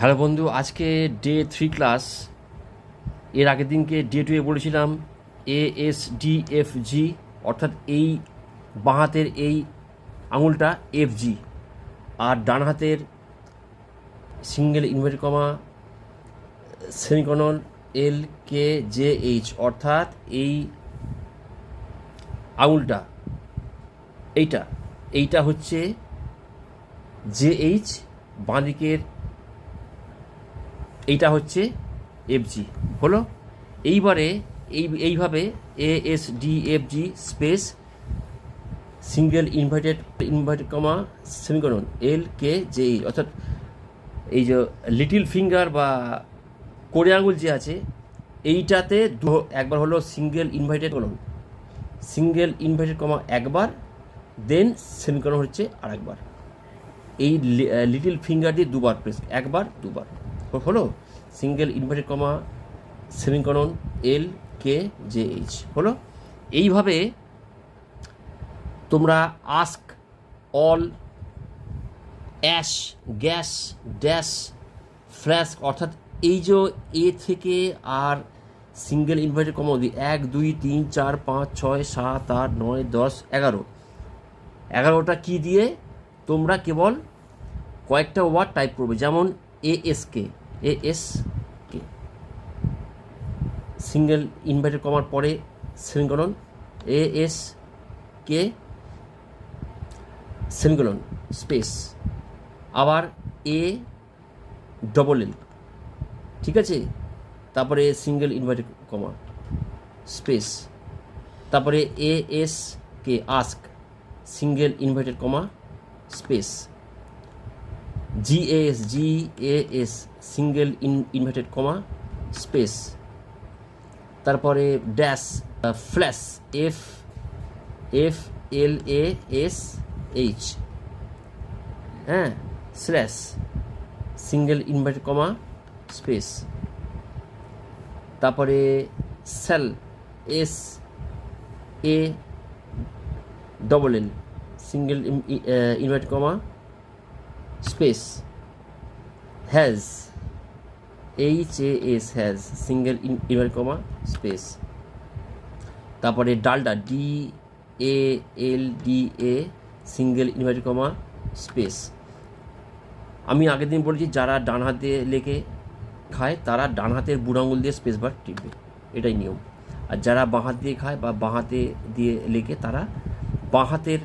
Hello বন্ধু, আজকে day 3 class. এর আগের দিনকে ডে 2 বলেছিলাম ASDFG, অর্থাৎ এই বাঁ হাতের এই আঙুলটা FG, আর ডান হাতের সিঙ্গেল ইনভার্টেড কমা সেমিকোলন LKJH, অর্থাৎ এই আঙুলটা এইটা হচ্ছে JH, বাঁ দিকের এইটা হচ্ছে FG হলো। এইবারে এইভাবে ASDFG স্পেস সিঙ্গেল ইনভার্টেড কমা সেমিকোলন LKJH, অর্থাৎ এই যে লিটল ফিঙ্গার বা কোড়ে আঙুল যে আছে এইটাতে একবার হলো সিঙ্গেল ইনভার্টেড কমা একবার, দেন সেমিকোলন হচ্ছে আরেকবার। এই লিটল ফিঙ্গার দিয়ে দুবার প্রেস, একবার দুবার হলো সিঙ্গেল ইনভার্টেড কমা সেমিকোলন LKJH হলো। এইভাবে তোমরা ask, all, ash, gas, dash, flash, অর্থাৎ এই যে এ থেকে আর সিঙ্গেল ইনভার্টেড কমা অবধি 1 2 3 4 5 6 7 8 9 10 11টা কি দিয়ে তোমরা কেবল কয়েকটা ওয়ার্ড টাইপ করবে, যেমন ASK সিঙ্গেল ইনভার্টেড কমার পরে সেমিকোলন, ASK সেমিকোলন স্পেস, আবার ALL, ঠিক আছে, তারপরে সিঙ্গেল ইনভার্টেড কমা স্পেস, তারপরে ASK ask single inverted comma space, GAS single inverted comma space, তারপরে ড্যাশ, ফ্ল্যাশ FLASH, হ্যাঁ, slash single inverted comma space, তারপরে sell SALL single inverted comma space, has HAS single inverted comma space, তারপরে Dalda DALDA single inverted comma space. আমি আগের দিন বলেছি যারা ডান হাতে লেখে খায় তারা ডান হাতের বুড়ো আঙুল দিয়ে স্পেস বার টিপবে, এটাই নিয়ম। আর যারা বাঁ হাত দিয়ে খায় বা বাঁ হাতে দিয়ে লেখে তারা বাঁ হাতের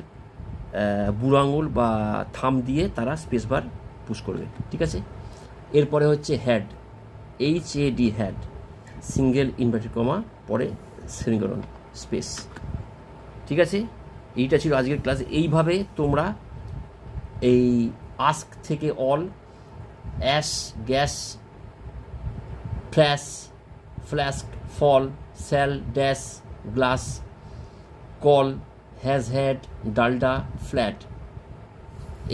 বুড়ো আঙুল বা থাম দিয়ে তারা স্পেস বার পুশ করবে, ঠিক আছে। এরপরে হচ্ছে had, HAD had single inverted কমা পরে সেমিকোলন স্পেস, ঠিক আছে। এইটা ছিল আজকের ক্লাস। এইভাবে তোমরা এই আস্ক থেকে all, ash, gas, flask, fall, sell, dash, glass, call, has, had, Dalda, flat,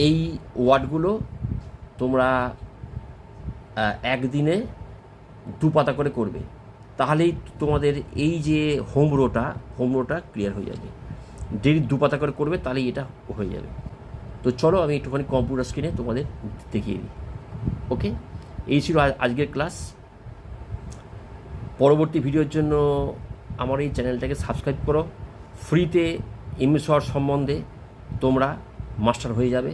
এই ওয়ার্ডগুলো তোমরা একদিনে 2 পাতা করে করবে, তাহলেই তোমাদের এই যে হোমরোটা ক্লিয়ার হয়ে যাবে। ডেলি 2 পাতা করে করবে, তাহলেই এটা হয়ে যাবে। তো চলো আমি একটুখানি কম্পিউটার স্ক্রিনে তোমাদের দেখিয়ে দিই। ওকে, এই ছিল আজকের ক্লাস। পরবর্তী ভিডিওর জন্য আমার এই চ্যানেলটাকে সাবস্ক্রাইব করো। ফ্রিতে MS ওয়ার্ড সম্বন্ধে তোমরা মাস্টার হয়ে যাবে।